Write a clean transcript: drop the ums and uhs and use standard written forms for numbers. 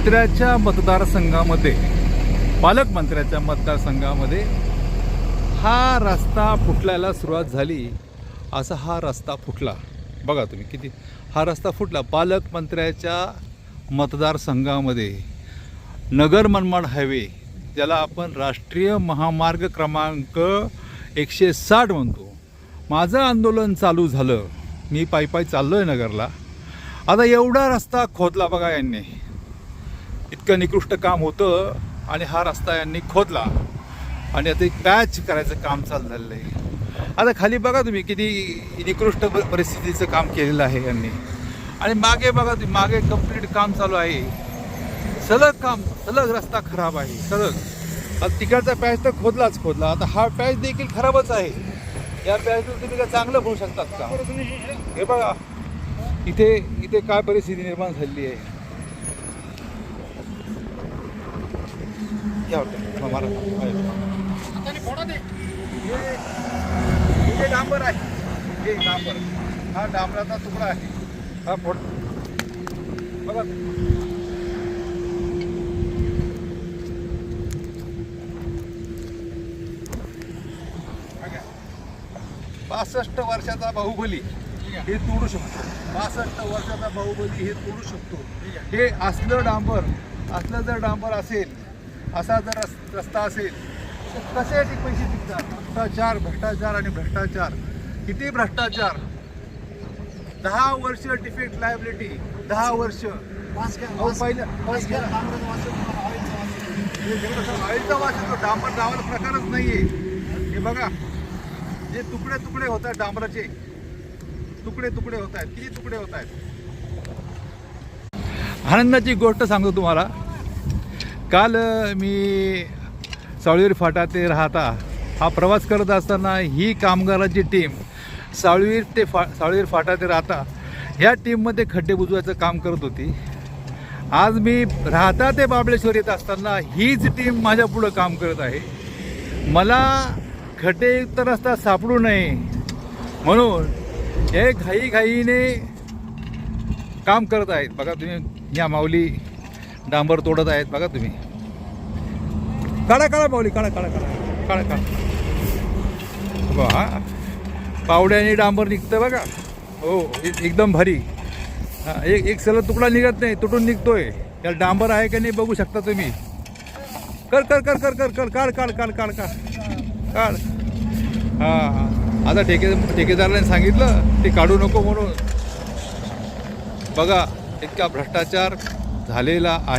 मंत्र्याच्या मतदारसंघामध्ये, पालकमंत्र्याच्या मतदारसंघामध्ये हा रस्ता फुटल्याला सुरुवात झाली. असा हा रस्ता फुटला. बघा तुम्ही किती हा रस्ता फुटला. पालकमंत्र्याच्या मतदारसंघामध्ये नगर मनमाड हायवे, ज्याला आपण राष्ट्रीय महामार्ग क्रमांक 160 म्हणतो, माझं आंदोलन चालू झालं. मी पायी चाललो आहे नगरला. आता एवढा रस्ता खोदला बघा यांनी. इतकं निकृष्ट काम होतं आणि हा रस्ता यांनी खोदला आणि आता एक पॅच करायचं काम चालू झालेलं आहे. आता खाली बघा तुम्ही किती निकृष्ट परिस्थितीचं काम केलेलं आहे यांनी. आणि मागे बघा तुम्ही, मागे कंप्लीट काम चालू आहे. सलग रस्ता खराब आहे सलग. आता तिकडचा पॅच तर खोदला. आता हा पॅच देखील खराबच आहे. या पॅचवर तुम्ही काय चांगलं बोलू शकतात का? हे बघा इथे काय परिस्थिती निर्माण झालेली आहे. हे डांबर आहे. हे डांबर, हा डांबराचा तुकडा आहे. हा फोड बघा. 65 वर्षाचा बाहुबली हे तोडू शकतो. 65 वर्षाचा बाहुबली हे तोडू शकतो. हे असलं जर डांबर असेल, असा जर रस्ता असेल तर कशासाठी पैसे टिकतात? भ्रष्टाचार. किती भ्रष्टाचार? 10 वर्ष डिफेक्ट लायबिलिटी. 10 वर्ष. पहिलं आळीचा वास येतो. डांबर लावायला प्रकारच नाहीये. हे बघा, जे तुकडे होत आहेत डांबराचे, तुकडे होत आहेत. किती तुकडे होत आहेत? आनंदाची गोष्ट सांगतो तुम्हाला. काल मी सावळीर फाटा ते राहता हा प्रवास करत असताना ही कामगाराची टीम सावळीर फाटा ते राहता ह्या टीममध्ये खड्डे बुजवायचं काम करत होती. आज मी राहता ते बाबळेश्वर येत असताना हीच टीम माझ्या पुढं काम करत आहे. मला खड्डेयुक्त रस्ता सापडू नये म्हणून हे घाईने काम करत आहेत. बघा तुम्ही, या माऊली डांबर तोडत आहेत. बघा तुम्ही, काढा माऊली, काढा. बघा पावड्याने डांबर निघतं बघा. हो, एकदम भारी. एक सलग तुकडा निघत नाही, तुटून निघतोय. त्याला डांबर आहे का नाही बघू शकता तुम्ही. काढ. आता ठेकेदाराने सांगितलं ते काढू नको म्हणून. बघा इतका भ्रष्टाचार झालेला आहे.